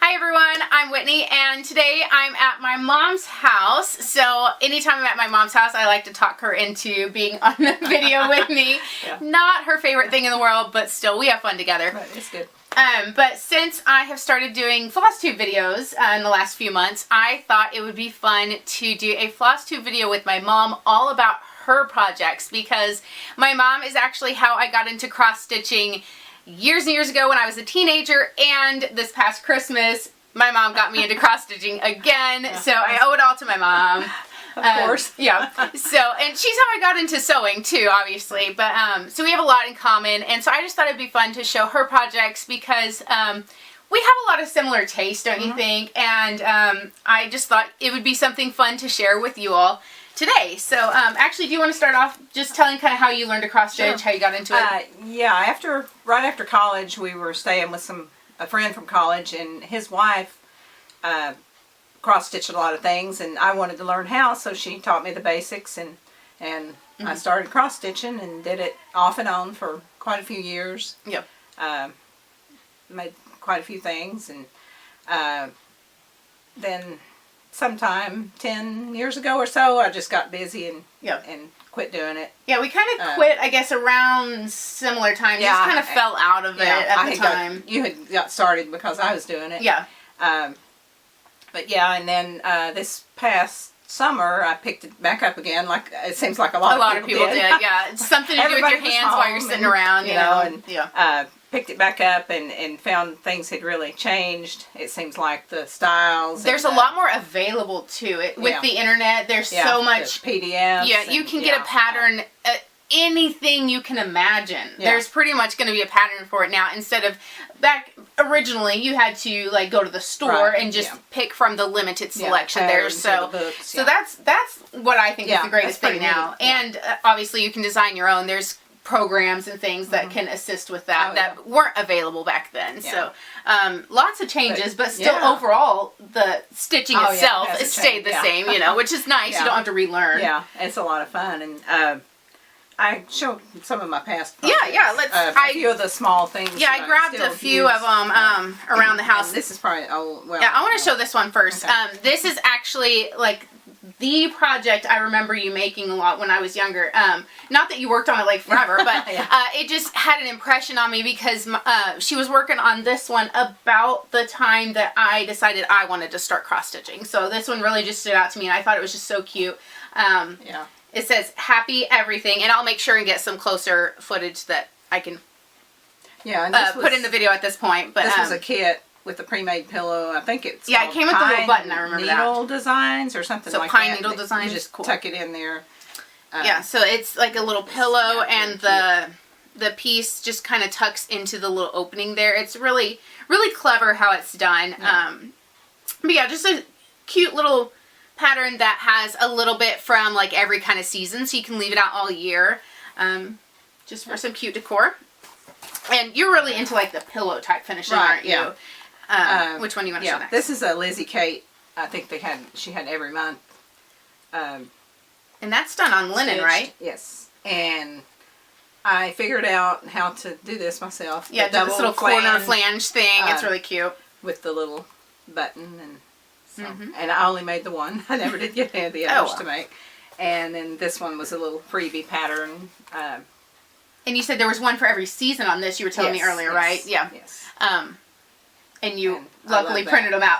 Hi everyone, I'm Whitney, and today I'm at my mom's house. So anytime I'm at my mom's house, I like to talk her into being on the video with me. Yeah. Not her favorite thing in the world, but still we have fun together. Right, it's good. But since I have started doing Flosstube videos in the last few months, I thought it would be fun to do a Flosstube video with my mom all about her projects, because my mom is actually how I got into cross-stitching years and years ago when I was a teenager, and this past Christmas my mom got me into cross-stitching again, so I owe it all to my mom. Of course. Yeah. So, and she's how I got into sewing too, obviously, but so we have a lot in common, and so I just thought it'd be fun to show her projects because we have a lot of similar tastes, don't you think? And I just thought it would be something fun to share with you all today. So actually, do you want to start off just telling kind of how you learned to cross stitch, how you got into it? Yeah, right after college, we were staying with a friend from college, and his wife cross stitched a lot of things, and I wanted to learn how, so she taught me the basics, and I started cross stitching and did it off and on for quite a few years. Yep. Made quite a few things, and then sometime 10 years ago or so, I just got busy and quit doing it. Yeah, we kind of quit, I guess, around similar times. Yeah, just kind of fell out of it at the time. You had got started because I was doing it. Yeah. But yeah, and then this past summer, I picked it back up again. Like it seems like a lot of people did. Yeah, it's something to do with your hands while you're sitting around, you know. And picked it back up and found things had really changed. It seems like the styles. There's a lot more available too. With the internet, there's so much PDFs. Yeah, you can get a pattern. Anything you can imagine. There's pretty much going to be a pattern for it now, instead of back originally you had to like go to the store and just pick from the limited selection there. So so that's what I think is the greatest thing now. And obviously you can design your own. There's programs and things that can assist with that that weren't available back then. So lots of changes, but still overall the stitching itself stayed the same, you know, which is nice. You don't have to relearn. Yeah, it's a lot of fun. And I showed some of my past projects. Let's. A few of the small things. Yeah, I grabbed a few of them around the house. And this is probably I want to show this one first. Okay. This is actually like the project I remember you making a lot when I was younger. Not that you worked on it like forever, but it just had an impression on me because she was working on this one about the time that I decided I wanted to start cross stitching. So this one really just stood out to me, and I thought it was just so cute. It says "Happy Everything," and I'll make sure and get some closer footage that I can put in the video at this point. But this was a kit with a pre-made pillow. I think it's it came with the little button. I remember that. Needle designs or something like that. So pine needle designs. You just tuck it in there. So it's like a little pillow, and the piece just kind of tucks into the little opening there. It's really clever how it's done. But yeah, just a cute little pattern that has a little bit from like every kind of season, so you can leave it out all year, just for some cute decor. And you're really into like the pillow type finishing, aren't you? Which one do you want to show next? This is a Lizzie Kate. I think she had every month. And that's done on linen, right? Yes. And I figured out how to do this myself. Yeah, this little corner flange thing. It's really cute with the little button and. So, and I only made the one. I never did get any of the others to make. And then this one was a little freebie pattern. And you said there was one for every season on this. You were telling me earlier, right? Yeah. Yes. And you luckily printed them out.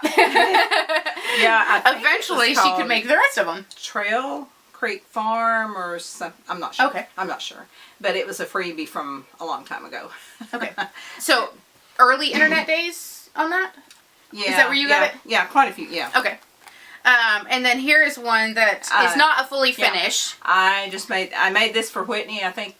Eventually she could make the rest of them. Trail Creek Farm or something. I'm not sure. Okay. I'm not sure. But it was a freebie from a long time ago. Okay. So early internet days on that? Yeah. Is that where you got it? Yeah, quite a few, Okay. And then here is one that is not a fully finished. I made this for Whitney, I think,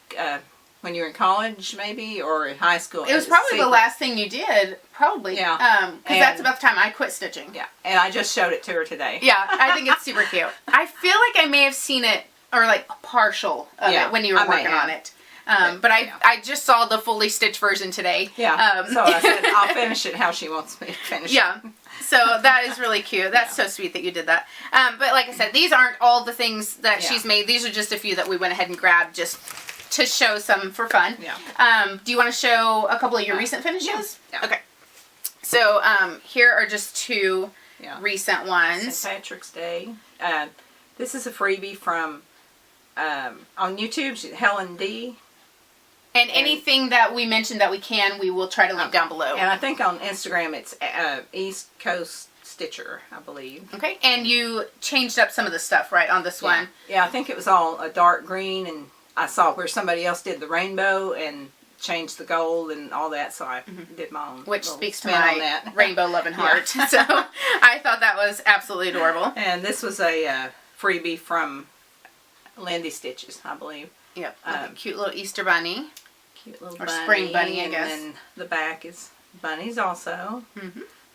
when you were in college, maybe, or in high school. It was probably the last thing you did, probably. Yeah. Because that's about the time I quit stitching. Yeah, and I just showed it to her today. Yeah, I think it's super cute. I feel like I may have seen it, or like partial of it when you were working on it. But I just saw the fully stitched version today. Yeah. So I said I'll finish it how she wants me to finish it. Yeah. So that is really cute. That's so sweet that you did that. But like I said, these aren't all the things that she's made. These are just a few that we went ahead and grabbed just to show some for fun. Yeah. Do you want to show a couple of your recent finishes? Yeah. Okay. So here are just two recent ones. St. Patrick's Day. This is a freebie from on YouTube, Helen D. And anything that we mentioned that we will try to link down below. And I think on Instagram it's East Coast Stitcher, I believe. Okay, and you changed up some of the stuff, right, on this one? Yeah, I think it was all a dark green, and I saw where somebody else did the rainbow and changed the gold and all that, so I did my own. Which speaks to my rainbow loving heart. So I thought that was absolutely adorable. And this was a freebie from Lindy Stitches, I believe. Yep, a cute little Easter bunny. Cute little bunny. Or spring bunny, I guess. And then the back is bunnies also.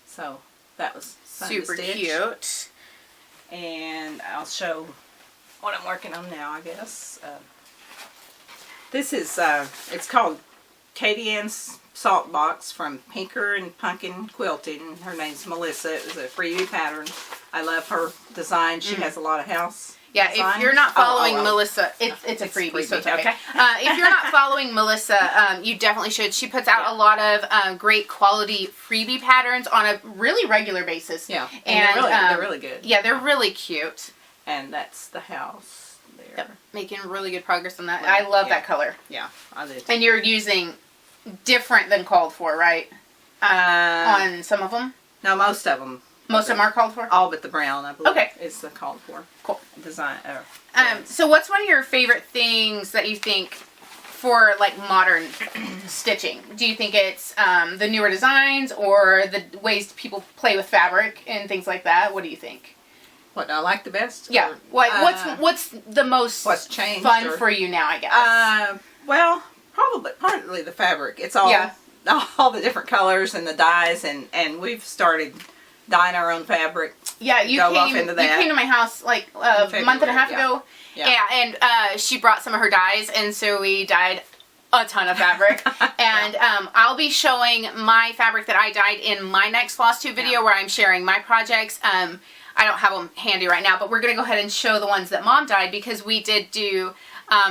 So that was fun super to stitch. Cute. And I'll show what I'm working on now, I guess. This is, it's called Katie Ann's Salt Box from Pinker and Pumpkin Quilting. Her name's Melissa. It was a freebie pattern. I love her design. She has a lot of house designs. If you're not following Melissa, it's a freebie, so it's okay. If you're not following Melissa, you definitely should. She puts out a lot of great quality freebie patterns on a really regular basis. Yeah, and they're really good. Yeah, they're really cute. And that's the house. Yep. Making really good progress on that. I love that color. Yeah, I do. And you're using different than called for, right? On some of them? No, most of them. Most of them are called for? All but the brown, I believe. Okay. Is the called for. Cool. Design. So what's one of your favorite things that you think for like modern stitching? Do you think it's the newer designs or the ways people play with fabric and things like that? What do you think? What do I like the best? Yeah. Or, what's the most fun for you now, I guess? Well, partly the fabric. It's all all the different colors and the dyes, and we've started dyeing our own fabric. Yeah, you came to my house like a month and a half ago. Yeah, and she brought some of her dyes, and so we dyed a ton of fabric. And I'll be showing my fabric that I dyed in my next Flosstube video where I'm sharing my projects. I don't have them handy right now, but we're going to go ahead and show the ones that Mom dyed because we did do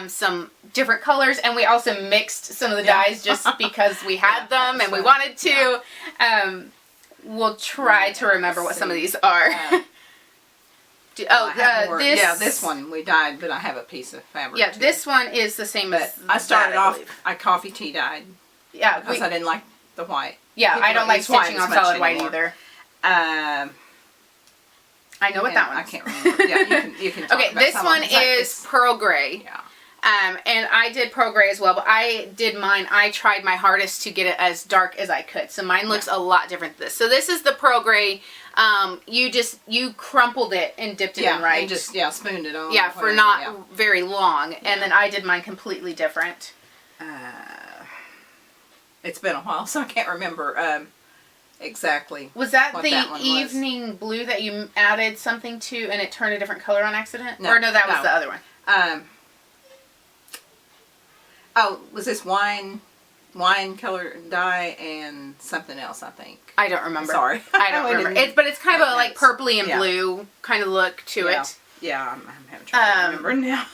some different colors, and we also mixed some of the dyes just because we had them and we wanted to. We'll try to remember what some of these are. This one we dyed, but I have a piece of fabric. Yeah, this one is the same as I started off, I coffee tea dyed. Yeah, because I didn't like the white. Yeah, I don't like stitching on solid white either. I know what that one is. I can't remember. Yeah, you can talk okay, about this one is pearl gray. Yeah. And I did pearl gray as well, but I did mine. I tried my hardest to get it as dark as I could. So mine looks a lot different than this. So this is the pearl gray. You crumpled it and dipped it in, right? And just, spooned it on. Yeah, for not very long. And then I did mine completely different. It's been a while, so I can't remember exactly. Was that the evening blue that you added something to and it turned a different color on accident? No, or no, that was the other one. Was this wine color dye and something else, I think. I don't remember. Sorry. I don't remember. But it's kind of a like purpley and blue kind of look to it. Yeah, I'm having trouble remembering now.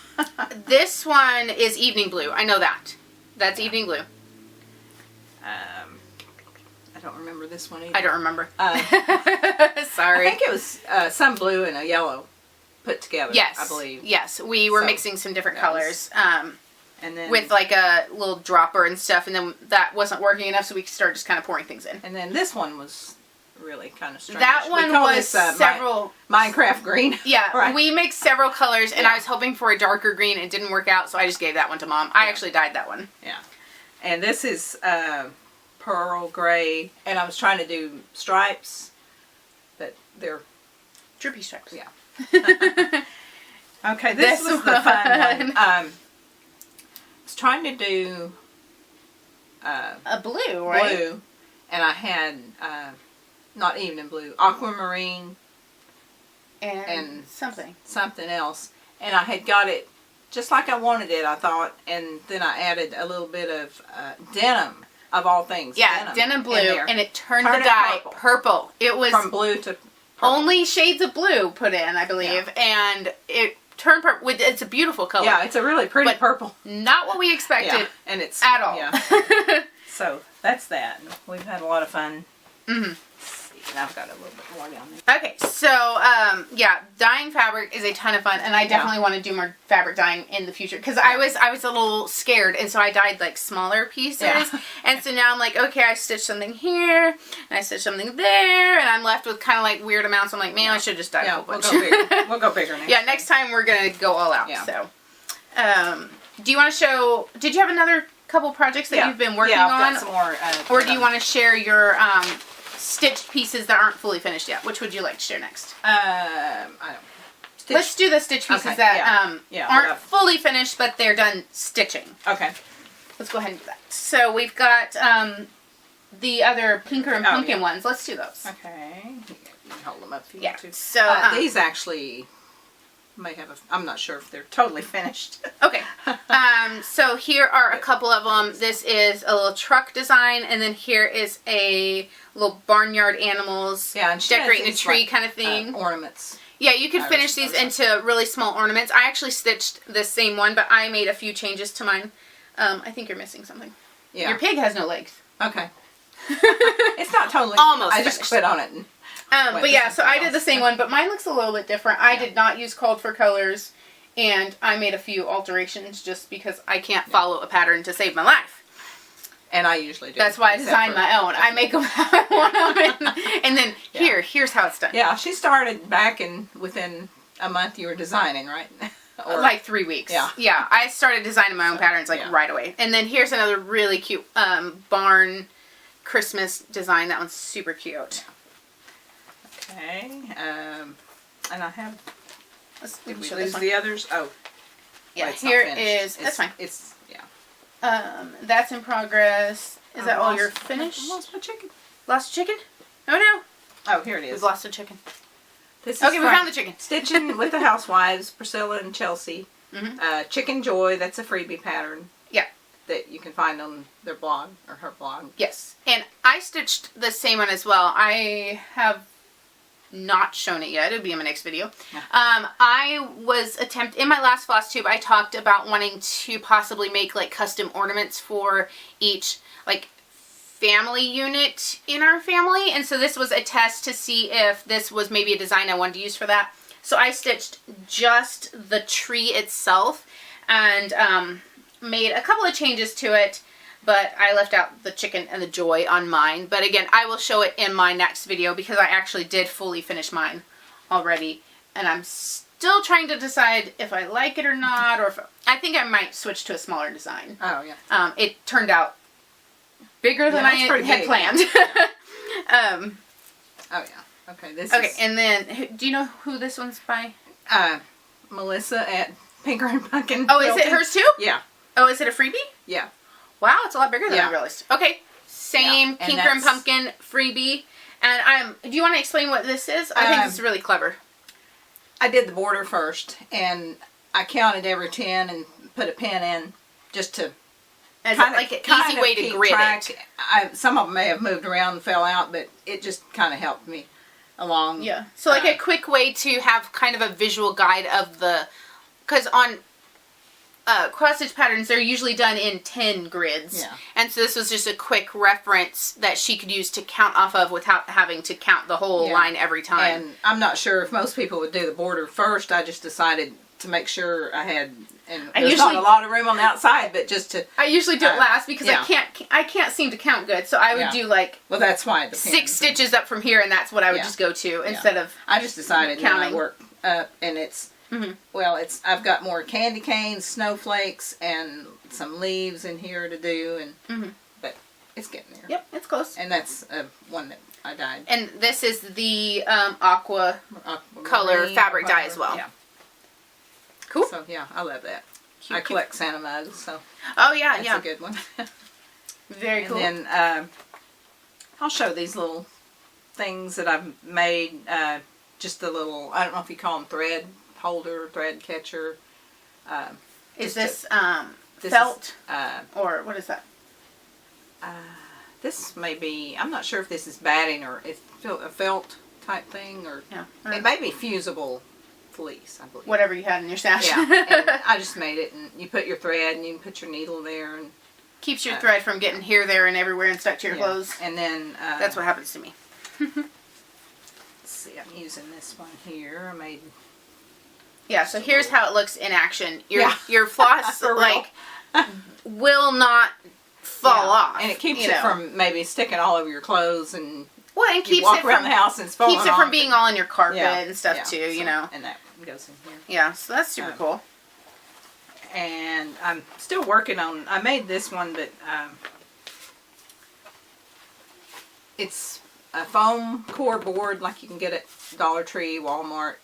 This one is evening blue. I know that. That's evening blue. I don't remember this one either. I don't remember. Sorry. I think it was some blue and a yellow put together. Yes, I believe. Yes, we were mixing some different colors. And then with like a little dropper and stuff, and then that wasn't working enough, so we started just kind of pouring things in. And then this one was really kind of strange. That one was several Minecraft green. Yeah, right. We mixed several colors, and I was hoping for a darker green. It didn't work out, so I just gave that one to Mom. I actually dyed that one. Yeah, and this is pearl gray, and I was trying to do stripes, but they're droopy stripes. Yeah. Okay, this was the fun one. I was trying to do a blue, right? Blue, and I had not evening blue, aquamarine, and something else, and I had got it just like I wanted it, I thought, and then I added a little bit of denim, of all things. Yeah, denim blue, and it turned the dye purple. It was from blue to purple. Only shades of blue put in, I believe, and it turned purple. It's a beautiful color. Yeah, it's a really pretty purple. Not what we expected, and it's at all. Yeah. So that's that. We've had a lot of fun. Mm-hmm. And I've got a little bit more down there. Okay, so yeah, dyeing fabric is a ton of fun, and I definitely want to do more fabric dyeing in the future because I was a little scared, and so I dyed like smaller pieces, and so now I'm like, okay, I stitched something here, and I stitched something there, and I'm left with kind of like weird amounts. I'm like, man, I should have just dyed a whole bunch. We'll go bigger next Yeah, next time we're gonna go all out. Yeah. So, do you want to show? Did you have another couple projects that you've been working on? I've got some more. Or do you want to share your stitched pieces that aren't fully finished yet? Which would you like to share next? I don't. Let's do the stitch pieces that aren't fully finished, but they're done stitching. Okay. Let's go ahead and do that. So we've got the other pinker and pumpkin ones. Let's do those. Okay. You can hold them up if you Yeah. want to. So these actually may have I'm not sure if they're totally finished. Okay. So here are a couple of them. This is a little truck design, and then here is a little barnyard animals and decorating a tree kind of thing. Ornaments. Yeah, you could finish these into really small ornaments. I actually stitched the same one, but I made a few changes to mine. I think you're missing something. Yeah. Your pig has no legs. Okay. It's not totally. Almost I just quit on it. But yeah, so I did the same one, but mine looks a little bit different. I did not use called for colors, and I made a few alterations just because I can't follow a pattern to save my life. And I usually do. That's why I designed my own. I make them how I want them, and then here's how it's done. Yeah, she started back within a month you were designing, right? Or, like 3 weeks. Yeah. Yeah, I started designing my own patterns right away. And then here's another really cute barn Christmas design. That one's super cute. Okay. And I have. Did we show lose the others? Oh. Yeah. Here is. That's fine. It's that's in progress. Is that all you're finished? I lost my chicken. Lost a chicken? Oh no. Oh, here it is. We've lost a chicken. This is we found the chicken. Stitching with the Housewives, Priscilla and Chelsea. Chicken Joy, that's a freebie pattern. Yeah. That you can find on their blog, or her blog. Yes. And I stitched the same one as well. I have not shown it yet. It'll be in my next video. I was in my last Flosstube, I talked about wanting to possibly make like custom ornaments for each like family unit in our family, and so this was a test to see if this was maybe a design I wanted to use for that. So I stitched just the tree itself and made a couple of changes to it, but I left out the chicken and the joy on mine. But again, I will show it in my next video because I actually did fully finish mine already, and I'm still trying to decide if I like it or not, or if I think I might switch to a smaller design. Oh yeah. It turned out bigger than I had planned. Oh yeah. Okay. And then do you know who this one's by? Melissa at Pinker and Pumpkin. Oh, is it hers too? Yeah. Oh, is it a freebie? Yeah. Wow, it's a lot bigger than I realized. Okay, same Pinker and Pumpkin freebie. And do you want to explain what this is? I think this is really clever. I did the border first, and I counted every 10 and put a pin in just to as like an easy way to grid it. Some of them may have moved around and fell out, but it just kind of helped me along. Yeah. So like a quick way to have kind of a visual guide of the, because on cross stitch patterns, they're usually done in 10 grids. Yeah. And so this was just a quick reference that she could use to count off of without having to count the whole line every time. And I'm not sure if most people would do the border first. I just decided to make sure I had, and there's not a lot of room on the outside, but just to. I usually do it last because I can't seem to count good. So I would do like. Well, that's why the 6 stitches up from here, and that's what I would just go to instead of. I just decided counting. I work up, and it's. Well, I've got more candy canes, snowflakes, and some leaves in here to do, and but it's getting there. Yep, it's close. And that's one that I dyed. And this is the aqua color fabric dye as well. Yeah. Cool. So yeah, I love that. I collect Santa mugs, so. Oh yeah, that's a good one. Very cool. And then I'll show these little things that I've made. Just a little. I don't know if you call them thread holder, thread catcher. Is this felt or what is that? This may be. I'm not sure if this is batting or it's a felt type thing, or it may be fusible fleece. I believe. Whatever you had in your stash. Yeah, and I just made it, and you put your thread, and you can put your needle there, and keeps your thread from getting here, there, and everywhere and stuck to your clothes. And then that's what happens to me. using this one here. I made. Yeah, so here's how it looks in action. Your floss like will not fall off, and it keeps it from maybe sticking all over your clothes and. Well, and keeps walk it around from the house and it's falling keeps it off from being all in your carpet and stuff too. So, you know, and that goes in here. Yeah, so that's super cool. And I'm still working on. I made this one, but it's a foam core board like you can get at Dollar Tree, Walmart.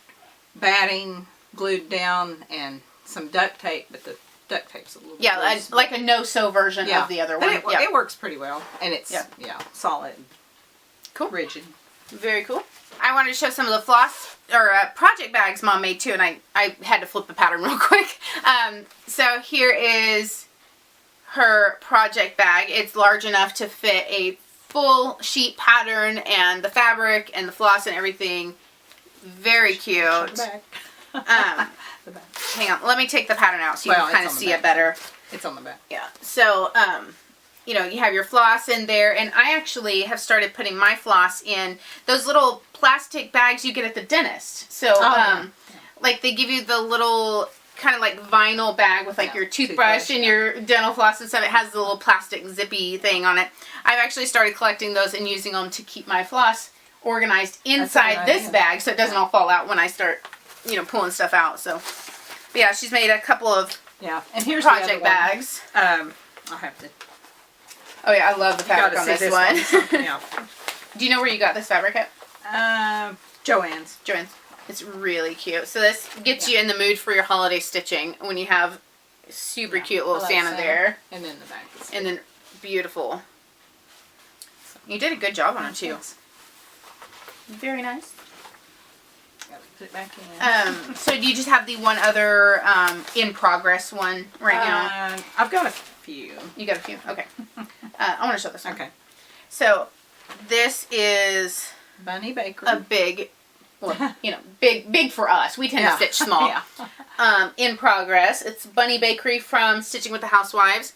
Batting glued down and some duct tape, but the duct tape's a little loose, like a no-sew version of the other one. It works pretty well, and it's solid, cool, rigid. Very cool. I wanted to show some of the floss or project bags Mom made too, and I had to flip the pattern real quick. So here is her project bag. It's large enough to fit a full sheet pattern and the fabric and the floss and everything. Very cute. Hang on, let me take the pattern out so you can kind of see it better. It's on the back. Yeah. So, you know, you have your floss in there, and I actually have started putting my floss in those little plastic bags you get at the dentist. So, like they give you the little kind of like vinyl bag with like your toothbrush and your dental floss and stuff. It has the little plastic zippy thing on it. I've actually started collecting those and using them to keep my floss organized inside this bag so it doesn't all fall out when I start, you know, pulling stuff out. So, but yeah, she's made a couple of and here's project bags. I'll have to. Oh yeah, I love the fabric on this one. Yeah. Do you know where you got this fabric at? Joann's. Joann's. It's really cute. So this gets you in the mood for your holiday stitching when you have super cute little Santa there. And then the back. And then beautiful. You did a good job on it too. Very nice. Put it back in. So do you just have the one other in progress one right now? I've got a few. You got a few? Okay. I want to show this one. Okay. So this is Bunny Bakery. a big, well, you know, big for us. We tend to stitch small. In progress. It's Bunny Bakery from Stitching with the Housewives.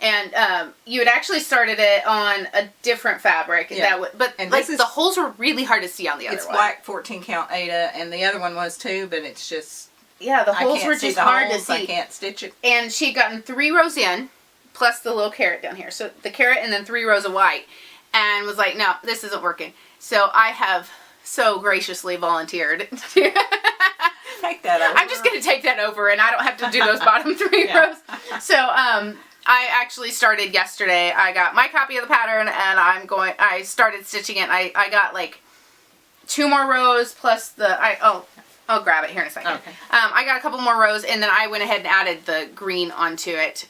And you had actually started it on a different fabric, but and like the holes were really hard to see on the other one. It's black 14 count Ada, and the other one was too, but it's just the holes were just hard to see. I can't stitch it. And she had gotten 3 rows in, plus the little carrot down here. So the carrot and then 3 rows of white, and was like, no, this isn't working. So I have so graciously volunteered. Take that over. I'm just going to take that over, and I don't have to do those bottom 3 rows. So I actually started yesterday. I got my copy of the pattern and I started stitching it. I got like 2 more rows plus I'll grab it here in a second. Okay. I got a couple more rows and then I went ahead and added the green onto it.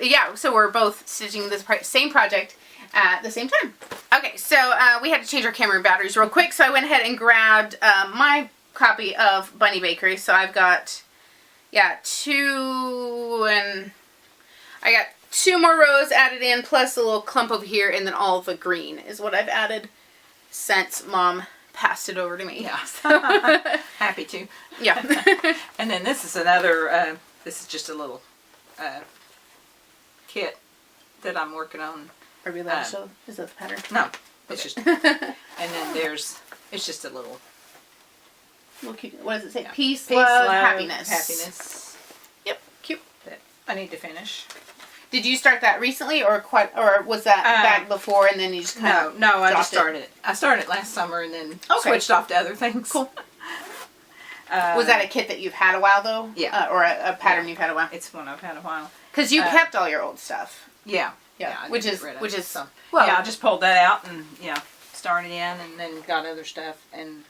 Yeah, so we're both stitching this same project at the same time. Okay, so we had to change our camera batteries real quick, so I went ahead and grabbed my copy of Bunny Bakery. So I've got 2 and I got 2 more rows added in, plus a little clump over here, and then all the green is what I've added since Mom passed it over to me. Yeah. Happy to. Yeah. And then this is another, this is just a little kit that I'm working on. Are we allowed to show? Is that the pattern? No. It's just, and then it's just a little. Cute. What does it say? Yeah. Peace, love, happiness. Happiness. Yep. Cute. That I need to finish. Did you start that recently, or was that back before, and then you just kind of I just started it. I started last summer and then switched off to other things. Cool. Was that a kit that you've had a while though? Yeah. Or a pattern you've had a while? It's one I've had a while. Because you kept all your old stuff. Yeah. Which is so. Well, I just pulled that out and started in and then got other stuff and.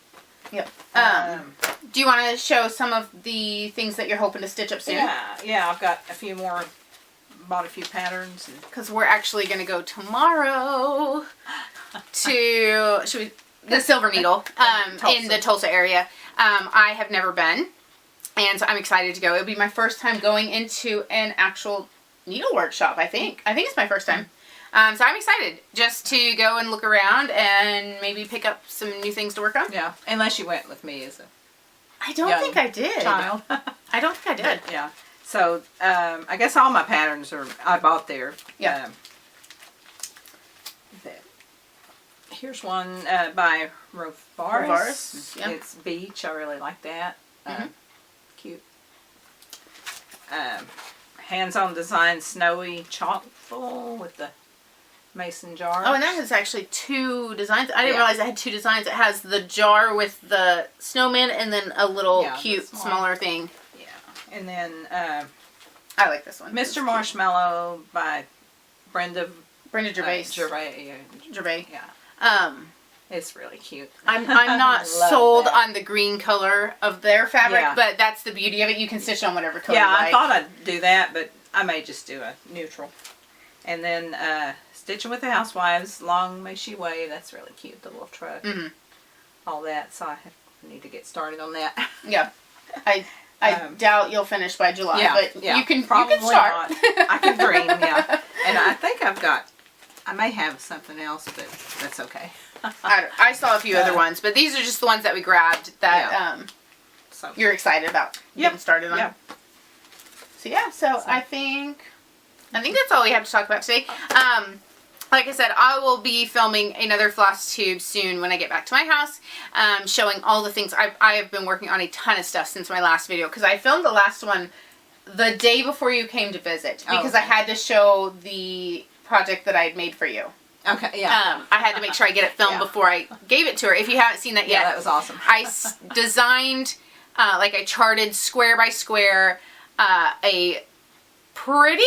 Yep. Do you want to show some of the things that you're hoping to stitch up soon? Yeah. I've got a few more. Bought a few patterns because we're actually going to go tomorrow to the Silver Needle in the Tulsa area. I have never been, and so I'm excited to go. It'll be my first time going into an actual needlework shop. I think it's my first time. So I'm excited just to go and look around and maybe pick up some new things to work on. Yeah, unless you went with me as a I don't think I did. Child. I don't think I did. But, yeah. So, I guess all my patterns I bought there. Yeah. Here's one by Rovaris. Yeah. It's beach. I really like that. Cute. Hands-on design snowy chalk full with the mason jar. Oh, and that has actually 2 designs. I didn't realize it had 2 designs. It has the jar with the snowman and then a little cute, smaller thing. Yeah. And then I like this one. Mr. Marshmallow by Brenda Gervais. Gervais. Yeah. It's really cute. I'm not sold that. on the green color of their fabric, Yeah. but that's the beauty of it. You can stitch on whatever color Yeah, you like. I thought I'd do that, but I may just do a neutral. And then Stitching with the Housewives, Long May She Wave. That's really cute, the little truck. All that, so I need to get started on that. Yeah. I doubt you'll finish by July, but you can probably you can start. Not. I can dream, yeah. And I think I may have something else, but that's okay. I saw a few other ones, but these are just the ones that we grabbed that so you're excited about getting started on. Yeah. So I think that's all we have to talk about today. Like I said, I will be filming another Flosstube soon when I get back to my house, showing all the things. I have been working on a ton of stuff since my last video, because I filmed the last one the day before you came to visit, because I had to show the project that I had made for you. Okay, yeah. I had to make sure I get it filmed before I gave it to her. If you haven't seen that yet. Yeah, that was awesome. I designed, I charted square by square, a pretty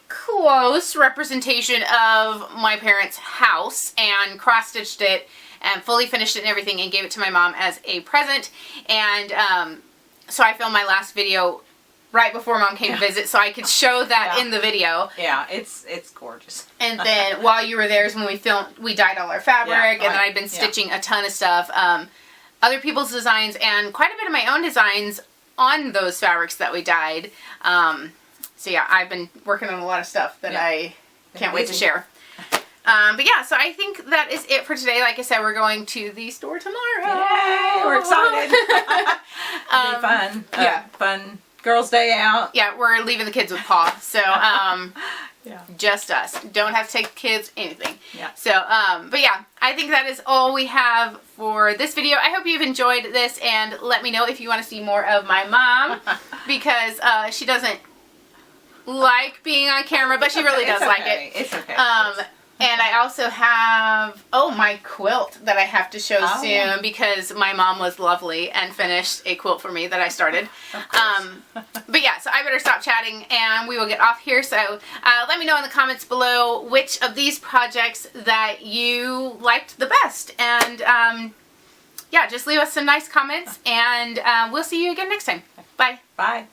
close representation of my parents' house, and cross-stitched it and fully finished it and everything, and gave it to my mom as a present. And so I filmed my last video right before Mom came to visit, so I could show that in the video. Yeah, it's gorgeous. And then while you were there is when we dyed all our fabric, and then I've been stitching a ton of stuff, other people's designs, and quite a bit of my own designs on those fabrics that we dyed. So yeah, I've been working on a lot of stuff that I can't wait to share. But yeah, so I think that is it for today. Like I said, we're going to the store tomorrow. Yay, we're excited. It'll be fun. Fun girls' day out. Yeah, we're leaving the kids with Pa. So, just us. Don't have to take the kids, anything. Yeah. So, but yeah, I think that is all we have for this video. I hope you've enjoyed this, and let me know if you want to see more of my mom, because she doesn't like being on camera, but she really does like it. It's okay. And I also have, my quilt that I have to show soon, because my mom was lovely and finished a quilt for me that I started. But yeah, so I better stop chatting and we will get off here. So let me know in the comments below which of these projects that you liked the best. And yeah, just leave us some nice comments, and we'll see you again next time. Bye. Bye.